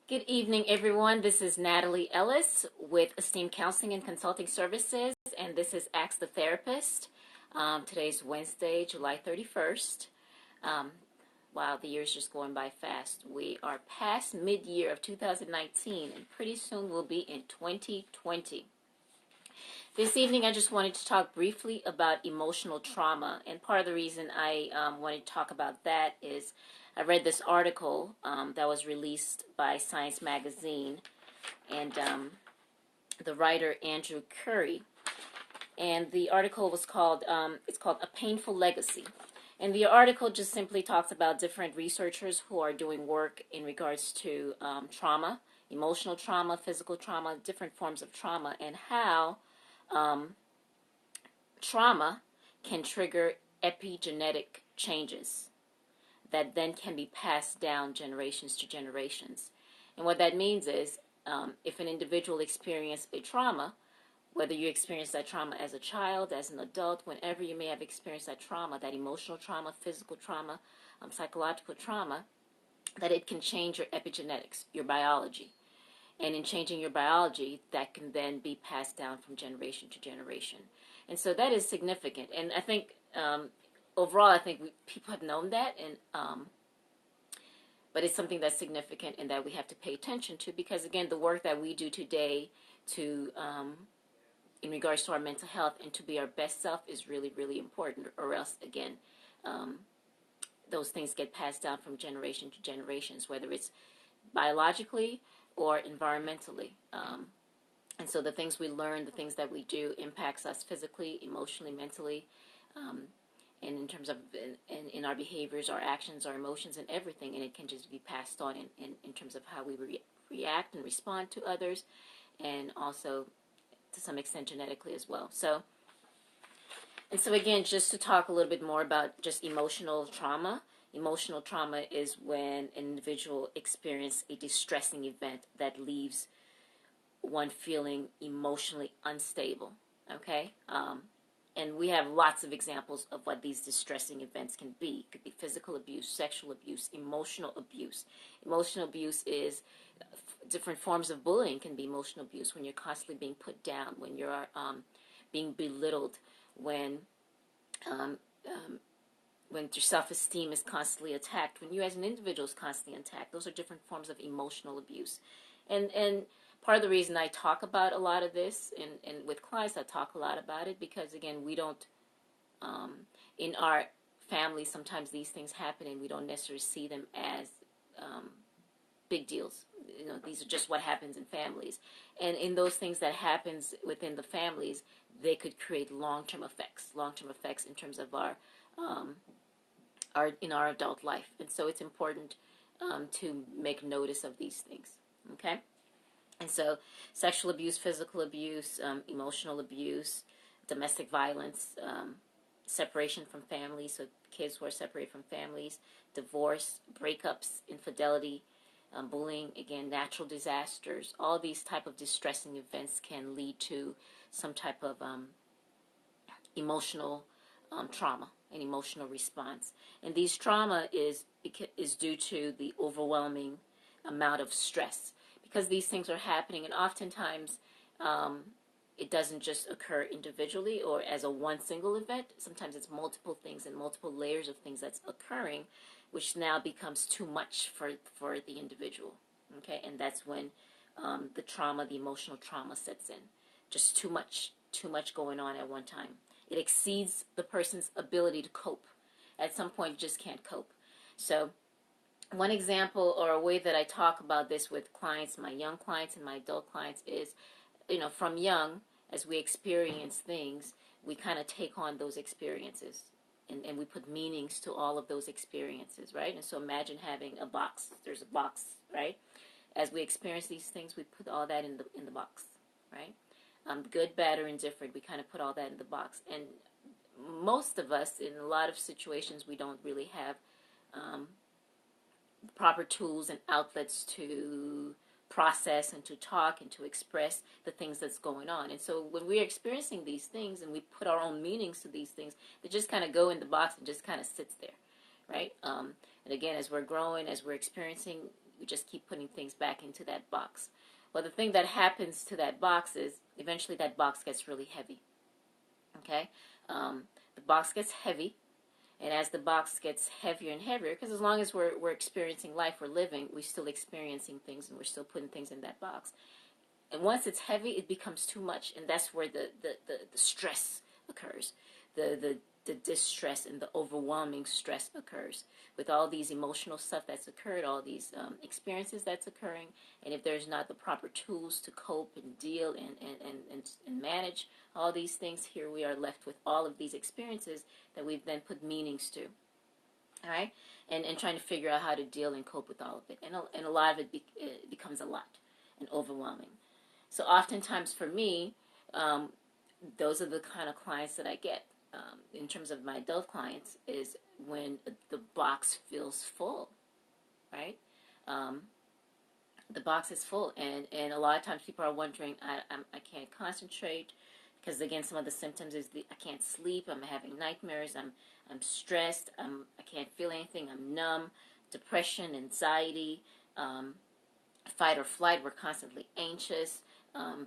Good evening, everyone. This is Natalie Ellis with Esteemed Counseling and Consulting Services, and this is Ask the Therapist. Today's Wednesday, July 31st. Um, wow, the year's just going by fast. We are past mid-year of 2019, and pretty soon we'll be in 2020. This evening, I just wanted to talk briefly about emotional trauma, and part of the reason I wanted to talk about that is I read this article that was released by Science Magazine, and the writer Andrew Curry, and the article was called it's called A Painful Legacy. And the article just simply talks about different researchers who are doing work in regards to trauma, emotional trauma, physical trauma, different forms of trauma, and how trauma can trigger epigenetic changes that then can be passed down generations to generations. And what that means is if an individual experiences a trauma, whether you experience that trauma as a child, as an adult, whenever you may have experienced that trauma, that emotional trauma, physical trauma, psychological trauma, that it can change your epigenetics, your biology. And in changing your biology, that can then be passed down from generation to generation. And so that is significant. And I think overall, I think people have known that, and but it's something that's significant and that we have to pay attention to because, again, the work that we do today to in regards to our mental health and to be our best self is really, really important, or else, again, those things get passed down from generation to generations, whether it's biologically or environmentally. And so the things we learn, the things that we do impacts us physically, emotionally, mentally, and in terms of in our behaviors, our actions, our emotions, and everything. And it can just be passed on in terms of how we react and respond to others, and also to some extent genetically as well. So again, just to talk a little bit more about just emotional trauma. Emotional trauma is when an individual experiences a distressing event that leaves one feeling emotionally unstable, okay? And we have lots of examples of what these distressing events can be. It could be physical abuse, sexual abuse, emotional abuse. Emotional abuse is different forms of bullying can be emotional abuse when you're constantly being put down, when you're being belittled, when your self-esteem is constantly attacked, when you as an individual is constantly attacked. Those are different forms of emotional abuse. And part of the reason I talk about a lot of this, and with clients I talk a lot about it, because again, we don't, in our family, sometimes these things happen and we don't necessarily see them as big deals. You know, these are just what happens in families. And in those things that happens within the families, they could create long-term effects in terms of our in our adult life. And so it's important to make notice of these things, okay? And so sexual abuse, physical abuse, emotional abuse, domestic violence, separation from families, so kids who are separated from families, divorce, breakups, infidelity, bullying, again, natural disasters, all these type of distressing events can lead to some type of emotional trauma, an emotional response. And these trauma is due to the overwhelming amount of stress, because these things are happening, and oftentimes it doesn't just occur individually or as a one single event. Sometimes it's multiple things and multiple layers of things that's occurring, which now becomes too much for the individual, okay? And that's when the trauma, the emotional trauma sets in. Just too much going on at one time. It exceeds the person's ability to cope. At some point, you just can't cope. So one example or a way that I talk about this with clients, my young clients and my adult clients, is, from young, as we experience things, we kind of take on those experiences. And we put meanings to all of those experiences, right? And so imagine having a box. There's a box, right? As we experience these things, we put all that in the box, right? Good, bad, or indifferent, we kind of put all that in the box. And most of us, in a lot of situations, we don't really have proper tools and outlets to process and to talk and to express the things that's going on. And so when we're experiencing these things and we put our own meanings to these things, they just kind of go in the box and just kind of sits there, right? And again, as we're growing, as we're experiencing we just keep putting things back into that box. Well, the thing that happens to that box is eventually that box gets really heavy. Okay, the box gets heavy, and as the box gets heavier and heavier, because as long as we're experiencing life, we're living, we're still experiencing things, and we're still putting things in that box. And once it's heavy, it becomes too much, and that's where the stress occurs, the distress and the overwhelming stress occurs with all these emotional stuff that's occurred, all these experiences that's occurring. And if there's not the proper tools to cope and deal and manage all these things, here we are left with all of these experiences that we've then put meanings to. All right, and trying to figure out how to deal and cope with all of it, and a lot of it becomes a lot and overwhelming. So oftentimes for me, those are the kind of clients that I get. In terms of my adult clients, is when the box feels full, right? The box is full, and a lot of times people are wondering, I can't concentrate, because again, some of the symptoms is I can't sleep, I'm having nightmares, I'm stressed, I can't feel anything, I'm numb, depression, anxiety, fight or flight, we're constantly anxious,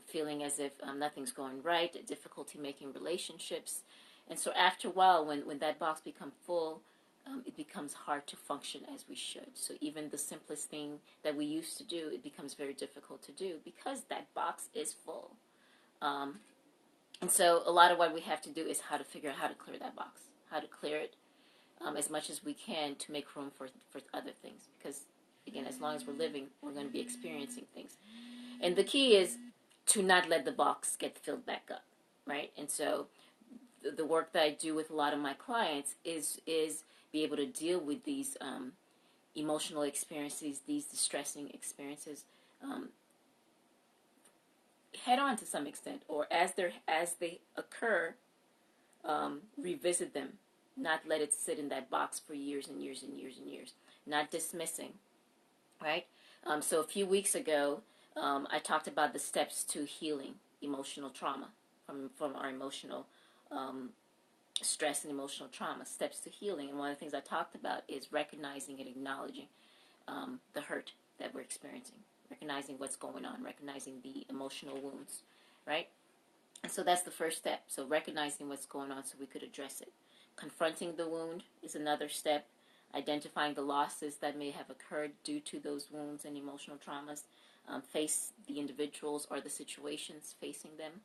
feeling as if nothing's going right, difficulty making relationships. And so after a while, when that box becomes full, it becomes hard to function as we should. So even the simplest thing that we used to do, it becomes very difficult to do because that box is full. And so a lot of what we have to do is how to figure out how to clear that box, how to clear it as much as we can to make room for other things. Because, again, as long as we're living, we're going to be experiencing things. And the key is to not let the box get filled back up, right? And so the work that I do with a lot of my clients is be able to deal with these emotional experiences, these distressing experiences, head on to some extent, or as they occur, revisit them, not let it sit in that box for years and years and years and years, not dismissing, right? So a few weeks ago, I talked about the steps to healing emotional trauma from our emotional stress and emotional trauma, steps to healing. And one of the things I talked about is recognizing and acknowledging the hurt that we're experiencing, recognizing what's going on, recognizing the emotional wounds, right? And so that's the first step. So recognizing what's going on so we could address it. Confronting the wound is another step. Identifying the losses that may have occurred due to those wounds and emotional traumas. Face the individuals or the situations facing them.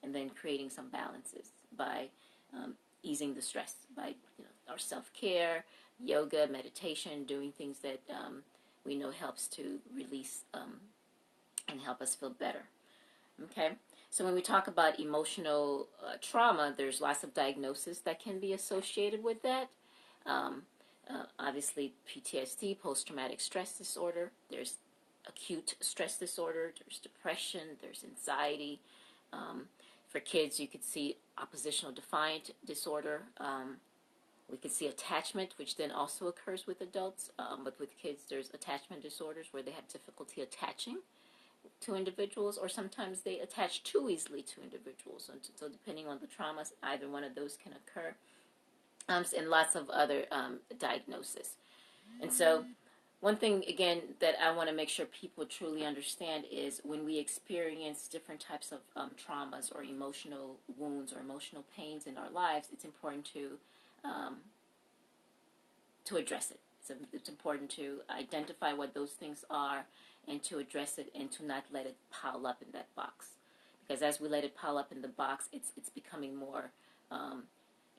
And then creating some balances by easing the stress, by our self-care, yoga, meditation, doing things that we know helps to release and help us feel better. Okay, so when we talk about emotional trauma, there's lots of diagnoses that can be associated with that. Obviously, PTSD, post-traumatic stress disorder. There's acute stress disorder. There's depression. There's anxiety. For kids, you could see oppositional defiant disorder. We could see attachment, which then also occurs with adults. But with kids, there's attachment disorders where they have difficulty attaching to individuals, or sometimes they attach too easily to individuals. So depending on the traumas, either one of those can occur. And lots of other diagnoses. And so one thing, again, that I want to make sure people truly understand is when we experience different types of traumas or emotional wounds or emotional pains in our lives, it's important to address it. It's important to identify what those things are and to address it and to not let it pile up in that box. Because as we let it pile up in the box, it's becoming more,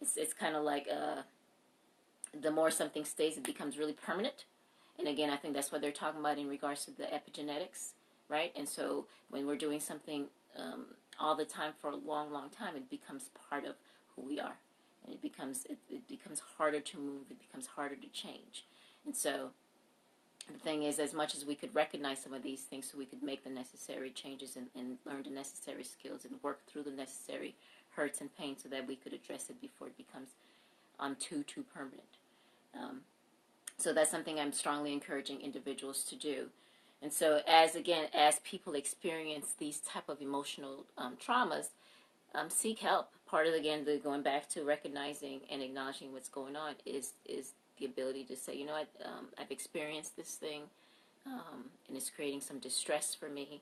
it's kind of like the more something stays, it becomes really permanent. And again, I think that's what they're talking about in regards to the epigenetics, right? And so when we're doing something all the time for a long, long time, it becomes part of who we are. And it becomes harder to move. It becomes harder to change. And so the thing is, as much as we could recognize some of these things so we could make the necessary changes and learn the necessary skills and work through the necessary hurts and pain so that we could address it before it becomes too permanent. So that's something I'm strongly encouraging individuals to do. And so as people experience these type of emotional traumas, seek help. Part of, again, going back to recognizing and acknowledging what's going on is the ability to say, you know what, I've experienced this thing. and it's creating some distress for me.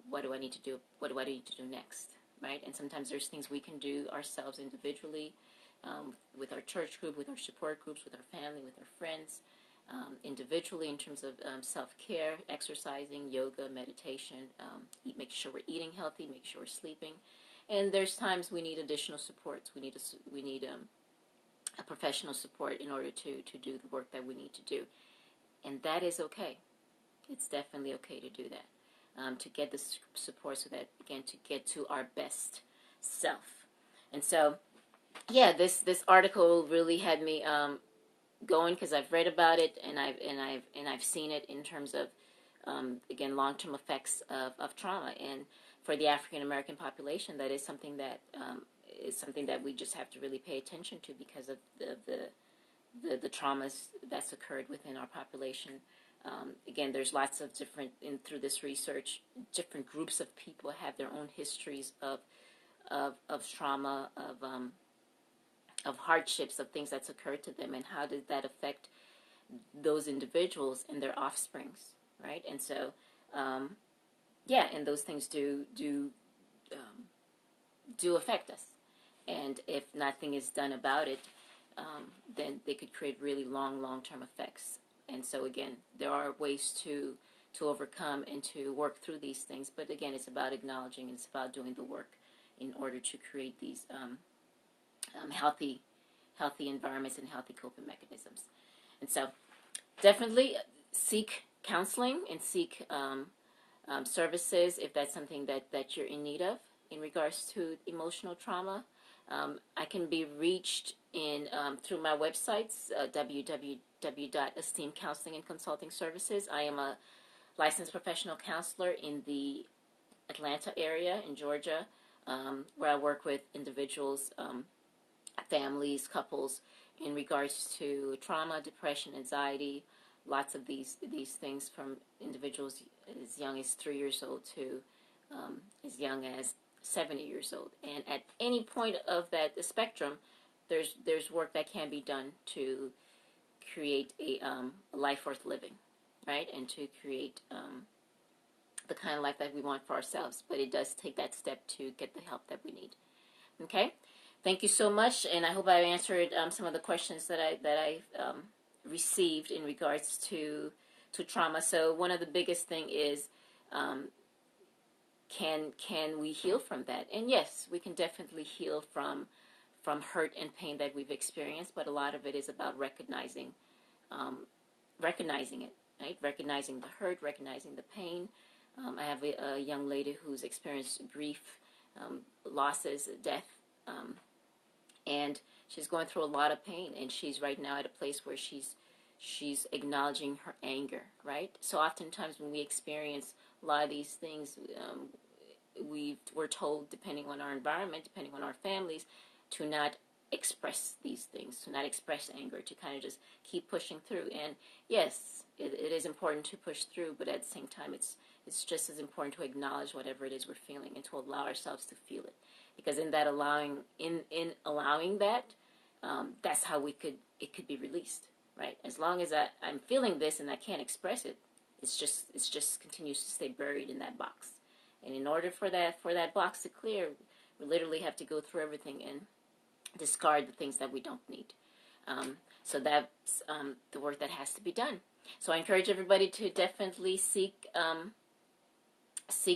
What do I need to do? What do I need to do next? Right? And sometimes there's things we can do ourselves individually, with our church group, with our support groups, with our family, with our friends, individually in terms of self-care, exercising, yoga, meditation, making sure we're eating healthy, making sure we're sleeping. And there's times we need additional supports. We need a professional support in order to do the work that we need to do. And that is okay. It's definitely okay to do that, to get the support so that, again, to get to our best self. And so, yeah, this article really had me going, because I've read about it and I've seen it in terms of, again, long-term effects of trauma. And for the African American population, that is something that we just have to really pay attention to, because of the traumas that's occurred within our population. Again, there's lots of different, through this research, different groups of people have their own histories of trauma, of hardships, of things that's occurred to them, and how did that affect those individuals and their offsprings, right? And so, and those things do affect us. And if nothing is done about it, then they could create really long-term effects. And so, again, there are ways to overcome and to work through these things. But again, it's about acknowledging, and it's about doing the work in order to create these healthy environments and healthy coping mechanisms. And so, definitely seek counseling and seek services if that's something that you're in need of in regards to emotional trauma. I can be reached through my websites, www.esteemed Counseling and Consulting Services. I am a licensed professional counselor in the Atlanta area in Georgia, where I work with individuals, families, couples, in regards to trauma, depression, anxiety, lots of these things, from individuals as young as 3 years old to as young as 70 years old. And at any point of the spectrum, there's work that can be done to create a life worth living, right? And to create the kind of life that we want for ourselves. But it does take that step to get the help that we need. Okay? Thank you so much, and I hope I answered some of the questions that I received in regards to trauma. So one of the biggest thing is, can we heal from that? And yes, we can definitely heal from hurt and pain that we've experienced, but a lot of it is about recognizing it, right? Recognizing the hurt, recognizing the pain. I have a young lady who's experienced grief, losses, death, and she's going through a lot of pain, and she's right now at a place where she's acknowledging her anger, right? So oftentimes when we experience a lot of these things, we're told, depending on our environment, depending on our families, to not express these things, to not express anger, to kind of just keep pushing through. And yes, it is important to push through, but at the same time, it's just as important to acknowledge whatever it is we're feeling and to allow ourselves to feel it. Because in that allowing that, that's how it could be released, right? As long as I'm feeling this and I can't express it, it's just continues to stay buried in that box. And in order for that box to clear, we literally have to go through everything and discard the things that we don't need. So that's the work that has to be done. So I encourage everybody to definitely seek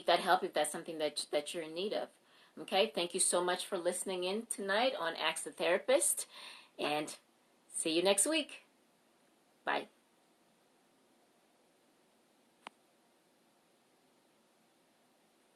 that help if that's something that you're in need of. Okay, thank you so much for listening in tonight on Ask the Therapist, and see you next week. Bye.